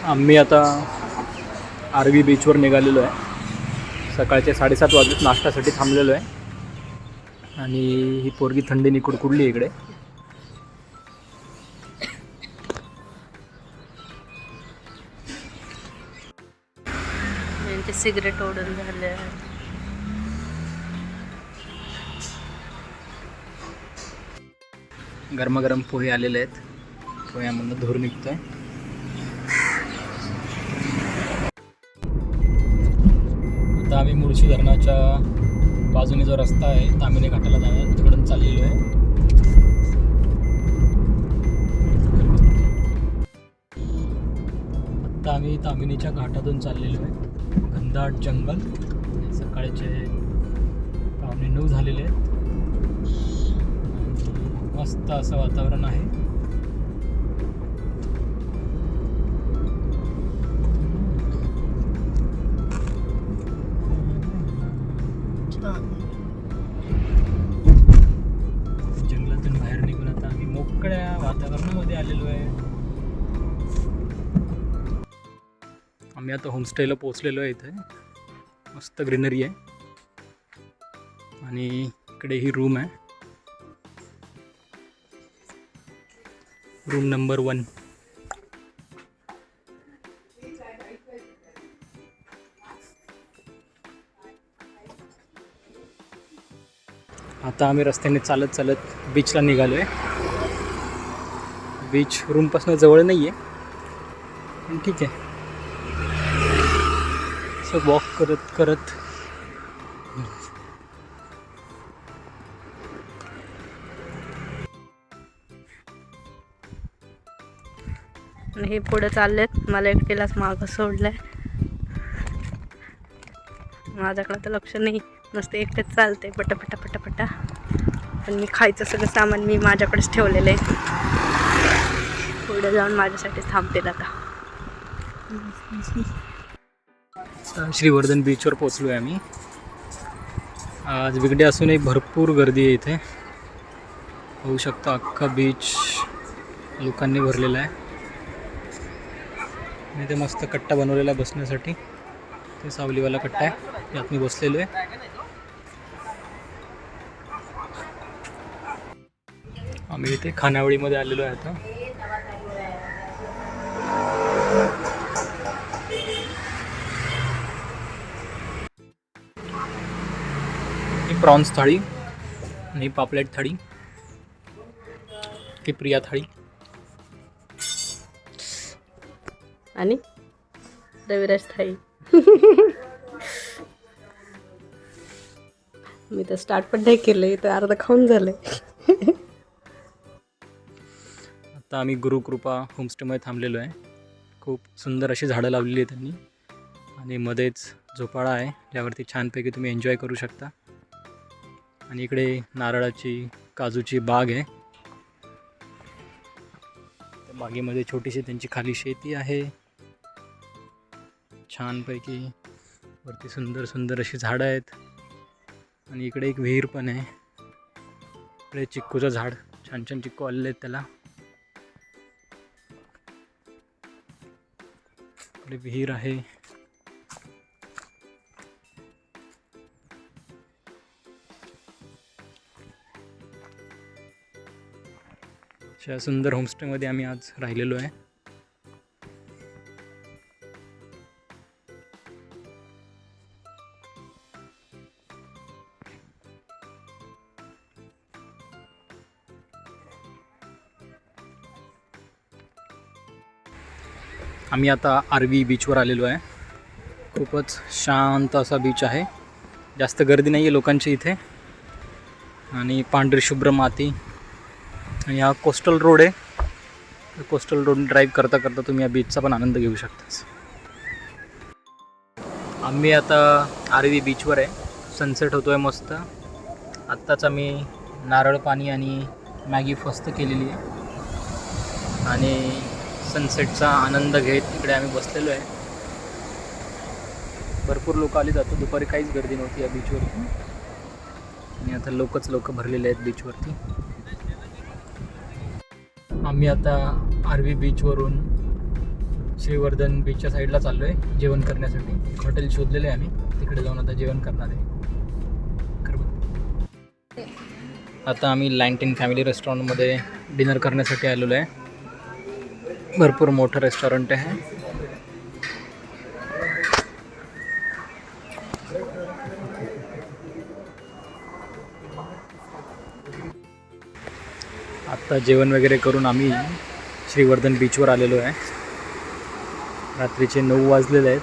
आम्ही आता आरवी बीचवर निघालेलो आहे. सकाळचे 7:30 वाजलेत. नाश्त्यासाठी थांबलेलो आहे आणि ही पोरगी थंडीने कुडकुडली इकडे. यांचे सिगरेट ओढून झाले. गरमागरम पोहे आलेले आहेत. पोह्यामधून धूर निघतोय. आता आम्ही मुळशी धरणाच्या बाजूने जो रस्ता आहे तामिनी घाटाला जाणार तिकडून चाललेलो आहे. आता आम्ही तामिनीच्या घाटातून चाललेलो आहे. घनदाट जंगल. सकाळचे 8:45 झालेले आहेत. मस्त असं वातावरण आहे. जंगलातून बाहेर निघून आता आम्ही मोकळ्या वातावरणामध्ये आलेलो आहे. आम्ही आता होमस्टेला पोहोचलेलो आहे. इथे मस्त ग्रीनरी आहे आणि इकडे ही रूम आहे. Room number 1. आता आम्ही रस्त्याने चालत चालत बीचला निघालो आहे. बीच रूमपासून जवळ नाही आहे पण ठीक आहे. असं वॉक करत करत आणि हे पुढे चाललेत. मला एकटीलाच मागं सोडलंय. माझ्याकडं तर लक्ष नाही. नुसते एकटेच चालते पटापटा पटापटा. पण मी खायचं सगळं सामान मी माझ्याकडेच ठेवलेलं आहे. पुढे जाऊन माझ्यासाठी थांबतील आता. श्रीवर्धन बीचवर पोचलो आहे आम्ही. आज विगडे असूनही भरपूर गर्दी आहे इथे. होऊ शकतं अख्खा बीच लोकांनी भरलेला आहे. इथे मस्त कट्टा बनवलेला आहे बसण्यासाठी. ते सावलीवाला कट्टा आहे. यात मी बसलेलो आहे. आम्ही इथे खानावळीमध्ये आलेलो आहे आता. ही प्रॉन्स थाळी आणि पापलेट थाळी की प्रिया थाळी आणि रविराज थाळी. मी तर स्टार्ट पण नाही केलं. तर अर्धा खाऊन झालंय. आता आम्ही गुरुकृपा होमस्टेमध्ये थांबलेलो आहे. खूप सुंदर अशी झाडं लावलेली आहेत त्यांनी आणि मध्येच झोपाळा आहे ज्यावरती छानपैकी तुम्ही एन्जॉय करू शकता. आणि इकडे नारळाची काजूची बाग आहे. त्या बागेमध्ये छोटीशी त्यांची खाली शेती आहे. छानपैकी वरती सुंदर सुंदर अशी झाडं आहेत आणि इकडे एक विहीर पण आहे. इकडे चिक्कूचं झाड. छान छान चिक्कू आलेले आहेत त्याला. इकडे विहीर आहे. अशा सुंदर होमस्टेमध्ये आम्ही आज राहिलेलो आहे. आम्ही आता आरवी बीचवर आलेलो आहे. खूपच शांत असा बीच आहे. जास्त गर्दी नाही आहे लोकांची इथे. आणि पांढरी शुभ्र माती. आणि हा कोस्टल रोड आहे. कोस्टल रोड ड्राईव्ह करता करता तुम्ही या बीचचा पण आनंद घेऊ शकता. आम्ही आता आरवी बीचवर आहे. सनसेट होतो आहे मस्त. आत्ताच आम्ही नारळ पाणी आणि मॅगी फस्त केलेली आहे आणि सनसेटचा आनंद घेत इकडे आम्ही बसलेलो आहे. भरपूर लोक आली जातो. दुपारी काहीच गर्दी नव्हती या बीचवरती आणि आता लोक भरलेले आहेत बीचवरती. आम्ही आता आरवी बीचवरून श्रीवर्धन बीचच्या साईडला चाललो आहे जेवण करण्यासाठी. हॉटेल शोधलेलं आहे आम्ही, तिकडे जाऊन आता जेवण करणार आहे. आता आम्ही लँटीन फॅमिली रेस्टॉरंटमध्ये डिनर करण्यासाठी आलेलो आहे. भरपूर मोठं रेस्टॉरंट आहे. आत्ता जेवण वगैरे करून आम्ही श्रीवर्धन बीचवर आलेलो आहे. रात्रीचे 9 वाजलेले आहेत,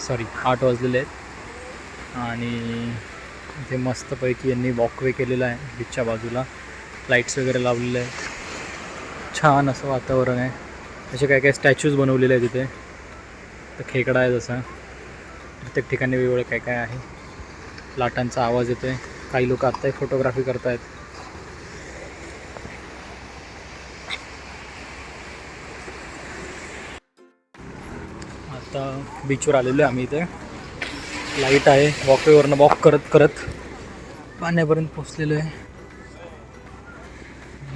सॉरी 8 वाजलेले आहेत. आणि इथे मस्तपैकी यांनी वॉकवे केलेला आहे बीचच्या बाजूला. लाईट्स वगैरे लावलेले आहेत. छान असं वातावरण आहे. असे काय काय स्टॅच्यूज बनवलेले आहेत तिथे. तर खेकडा आहे जसा, प्रत्येक ठिकाणी वेगवेगळं काय काय आहे. लाटांचा आवाज येतो आहे. काही लोक आत्ताही फोटोग्राफी करत आहेत. आता बीचवर आलेलो आहे आम्ही. इथे लाईट आहे. वॉकवेवरनं वॉक करत करत पाण्यापर्यंत पोचलेलो आहे.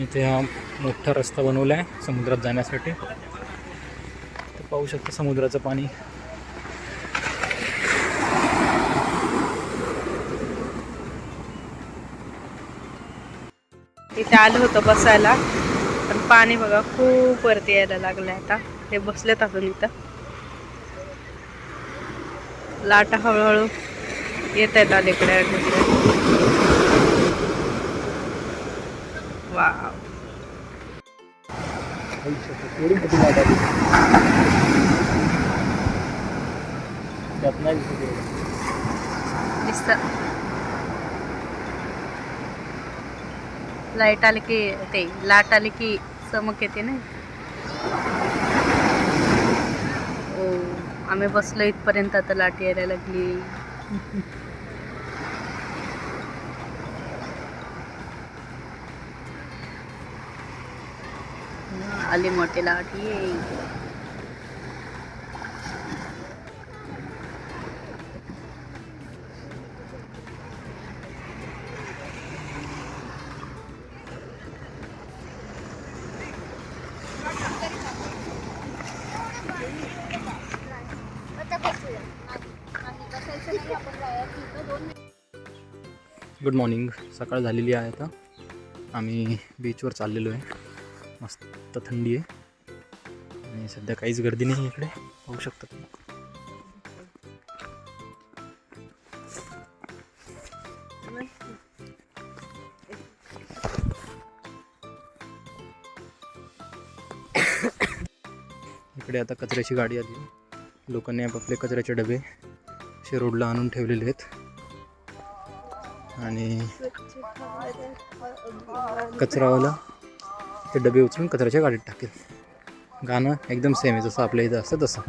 इथे हा मोठा रस्ता बनवला आहे समुद्रात जाण्यासाठी. तर पाहू शकता समुद्राचं पाणी. इथे आलं होतं बसायला, पण पाणी बघा खूप वरती यायला लागलं आता. हे बसलेत अजून इथं. लाटा हळूहळू येत आहेत अलीकडे. वाव, दिसत. लाईट आली की ते लाट आली की चमक येते ना. ओ, आम्ही बसलो इथपर्यंत, आता लाट यायला लागली. आली मोठी लाट. ये गुड मॉर्निंग. सकाळ झालेली आहे. आता आम्ही बीचवर चाललेलो आहे. मस्त थंडी आहे आणि सध्या काहीच गर्दी नाही इकडे, पाहू शकता तुम्ही. इकडे आता कचऱ्याची गाडी आली. लोकांनी आपापले कचऱ्याचे डबे असे रोडला आणून ठेवलेले आहेत. आणि कचरावाला ते डबे उचलून कचऱ्याच्या गाडीत टाकेल. गाणं एकदम सेम आहे जसं आपल्या इथं असतं तसं.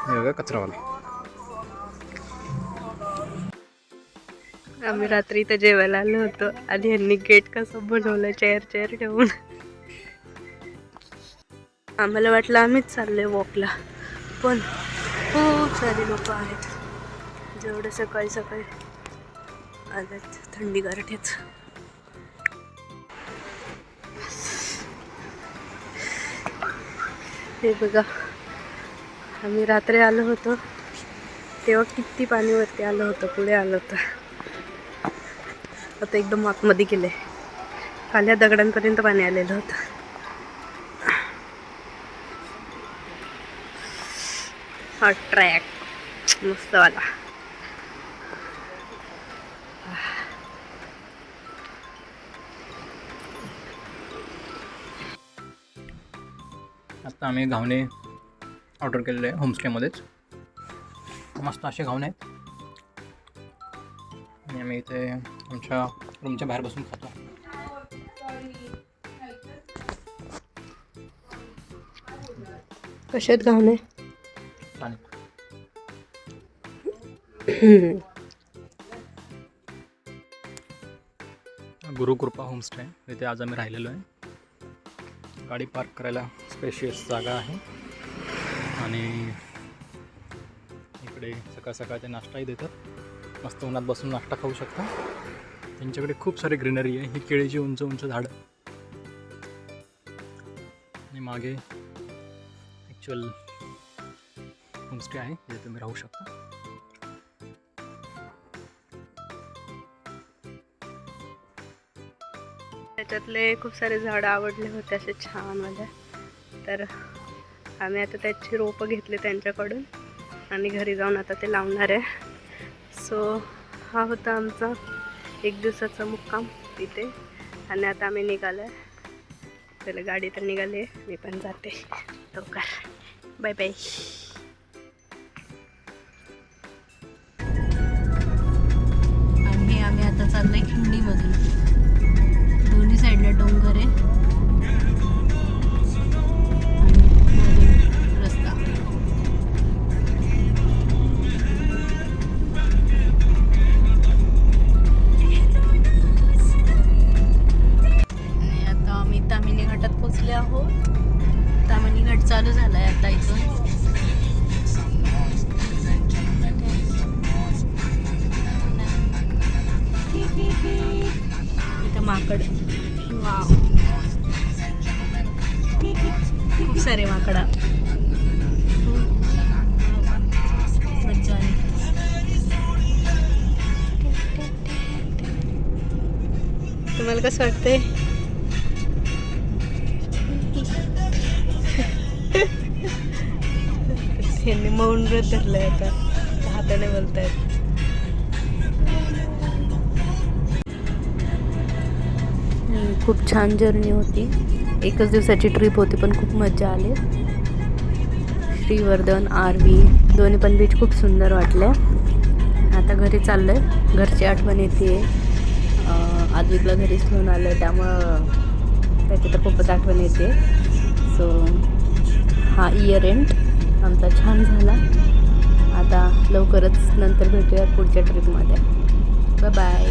हे बघा कचरावाला. आम्ही रात्री इथं जेवायला आलो होतो आणि यांनी गेट कसं बनवलं चेअर ठेवून. आम्हाला वाटलं आम्हीच चाललोय वॉकला, पण खूप सारे लोक आहेत. जेवढं सकाळी सकाळी आल्यात थंडी गारठ्याच. हे बघा, आम्ही रात्री आलो होतो तेव्हा किती पाणी वरती आलं होतं, पुढे आलं होतं. आता एकदम आतमध्ये गेले. खाली दगडांपर्यंत पाणी आलेलं होतं. हा ट्रॅक मस्त वाला. आता आम्ही घावणे ऑर्डर केलेले आहे होमस्टेमध्येच. मस्त असे घावणे आहेत आणि आम्ही इथे आमच्या रूमच्या बाहेर बसून खातो. कशात घावणे? पाणी. गुरुकृपा होमस्टे इथे आज आम्ही राहिलेलो आहे. गाडी पार्क करायला स्पेशियस जागा आहे आणि इकडे सकाळ सकाळ ते नाश्ताही देतात. मस्त उन्हात बसून नाश्ता खाऊ शकता. त्यांच्याकडे खूप सारी ग्रीनरी आहे. ही केळीची उंच उंच झाडं. आणि मागे ॲक्च्युअल होमस्टे आहे जिथे तुम्ही राहू शकता. त्याच्यातले खूप सारे झाडं आवडले होते असे छान मला. तर आम्ही आता त्याची रोपं घेतली त्यांच्याकडून आणि घरी जाऊन आता ते लावणार आहे. सो हा होता आमचा 1 दिवसाचा मुक्काम तिथे. आणि आता आम्ही निघालो आहे. चला गाडी तर निघाली आहे, मी पण जाते लवकर. Bye bye. आम्ही आता चाललोय खिंडीमधून. दोन्ही साईडला डोंगर आहे आणि मधून रस्ता. आणि आता आम्ही तामिनी घाटात पोचले आहोत. तामिनी घाट चालू झालाय आता इथून. इथं माकड, वाव, खूप सारे माकडा. मज्जा आली. तुम्हाला कसं वाटतंय? यांनी मौन व्रत धरलंय आता, हाताने बोलतायत. खूप छान जर्नी होती. 1च दिवसाची ट्रिप होती पण खूप मजा आली. श्रीवर्धन, आरवी दोन्ही पण बीच खूप सुंदर वाटले. आता घरी चाललो आहे. घरची आठवण येते. आद्विकला घरीच ठेवून आलं आहे त्यामुळं त्याची तर खूपच आठवण येते. सो हा इयर एंड आमचा छान झाला. आता लवकरच नंतर भेटूया पुढच्या ट्रिपमध्ये. Bye bye.